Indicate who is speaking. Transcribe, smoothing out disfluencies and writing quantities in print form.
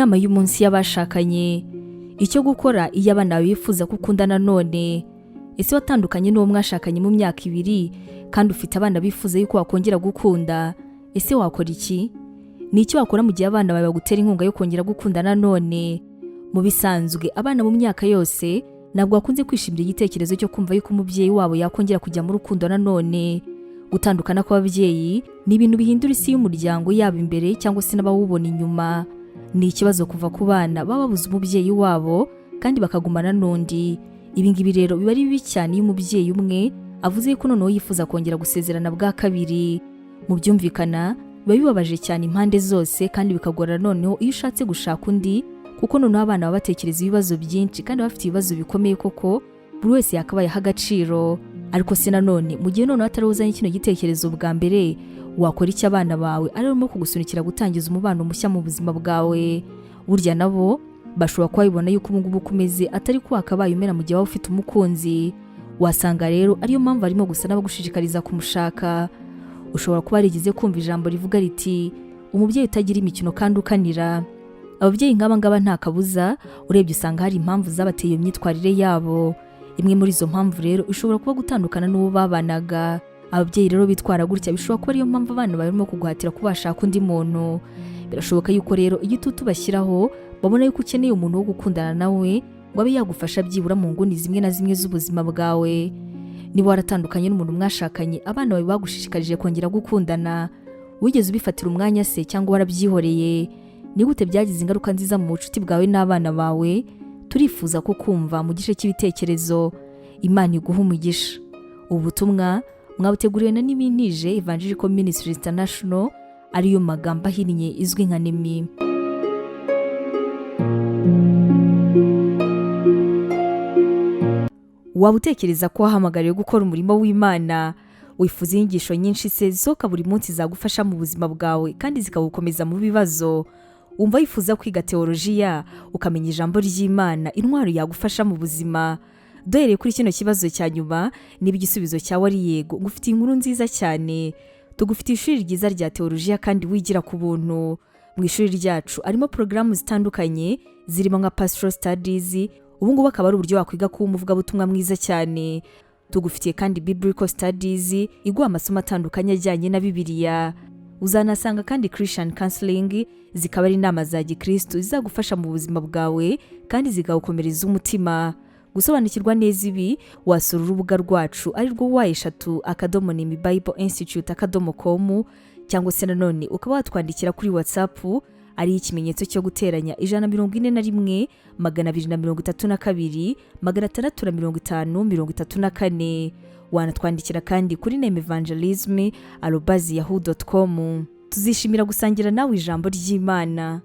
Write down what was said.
Speaker 1: Inama y'umunsi y'abashakanye. Icyo gukora iyo abana bifuza gukundana none. Ese watandukanye n'uwo mwashakanye mu myaka 2 kandi ufite abana bifuza yuko wakongera gukunda? Ese wakora iki? Ni icyo wakora mu gihe abana bawe bagutera inkunga yo kongera gukundana none? Mu bisanzwe abana mu myaka yose ntabwo bakunze kwishimira igitekerezo cyo kumva yuko umubyeyi wabo yakongera kujya mu rukundo na none. Gutandukana kw'ababyeyi ni ibintu bihindura isi y'umuryango yaba imbere cyangwa se n'abawubona inyuma. Ni ikibazo kuva ku bana baba babuze umubyeyi wabo kandi bakagumana n'undi. Ibi ngibi rero biba ari bibi cyane iyo umubyeyi umwe avuze ko noneho yifuza kongera gusezerana bwa kabiri. Mu byumvikana biba bibabaje cyane impande zose kandi bikagora noneho iyo ushatse gushaka undi, kuko noneho abana baba batekereza ibibazo byinshi kandi bafite ibibazo bikomeye koko buri wese yakabaye agaciro. Ariko se nanone mu gihe noneho ataruzanye kino gitekerezo bwa mbere, wakora iki abana bawe arimo kugusunikira gutangiza umubano mushya mu buzima bwawe? Burya nabo bashobora kwibona yuko ubungubu kumeze atari ko wakabaye umera mu gihe waba ufite umukunzi. Wasanga rero ariyo mpamvu arimo gusa n'abagushishikariza kumushaka. Ushobora kuba rigize kumva ijambo rivuga riti umubyeyi utagira imikino kandi ukanira. Ababyeyi nk'aba ngaba nta kabuza urebye usanga hari impamvu zabateye iyo myitwarire yabo. Imwe muri izo mpamvu rero ishobora kuba gutandukana n'uwo babanaga. Ababyeyi rero bitwara gutya bishobora kuba ariyo mpamvu abana barimo kuguhatira kubashaka undi muntu. Birashoboka yuko rero igitutu bashyiraho babona yuko ukeneye umuntu wo gukundana nawe ngo abe yagufasha byibura mu nguni zimwe na zimwe z'ubuzima bwawe. Niba waratandukanye n'umuntu mwashakanye abana bawe bagushishikarije kongera gukundana, wigeze ubifatira umwanya se cyangwa warabyihoreye? Ni gute byagize ingaruka nziza mu bucuti bwawe n'abana bawe? Turifuza ko kumva mu gice cy'ibitekerezo. Imana iguha umugisha. Ubu butumwa mwabuteguriwe na Nemi Evangelical Ministries International, ariyo magambo ahinnye izwi nka Nemi. Waba utekereza ko wahamagariwe gukora umurimo w'Imana? Wifuza inyigisho nyinshi se zisohoka buri munsi zagufasha mu buzima bwawe kandi zikagukomeza mu bibazo? Umva wifuza kwiga teolojiya ukamenya ijambo ry'Imana, intwaro yagufasha mu buzima? Duhereye kuri kino kibazo cya nyuma, niba igisubizo cyawe ari yego, ngufitiye inkuru nziza cyane. Tugufitiye ishuri ryiza rya teolojiya kandi wigira ku buntu. Mu ishuri ryacu arimo porogaramu zitandukanye zirimo nka pastoral studies. Ubu ngubu akaba ari uburyo wakwiga kuba umuvugabutumwa mwiza cyane. Tugufitiye kandi biblical studies, iguha amasomo atandukanye ajyanye na Bibiliya. Uzanasanga kandi Christian counseling, zikaba ari inama za Gikristo zizagufasha mu buzima bwawe kandi zigagukomereza umutima. Gusobanukirwa neza ibi, wasura urubuga rwacu ari rwo wa@nemibibleinstitute.com, cyangwa se nanone ukaba watwandikira kuri WhatsApp ari ikimenyetso cyo guteranya 141 232 650 34. Wanatwandikira kandi kuri nemevangelism@yahoo.com. Tuzishimira gusangira nawe ijambo ry'Imana.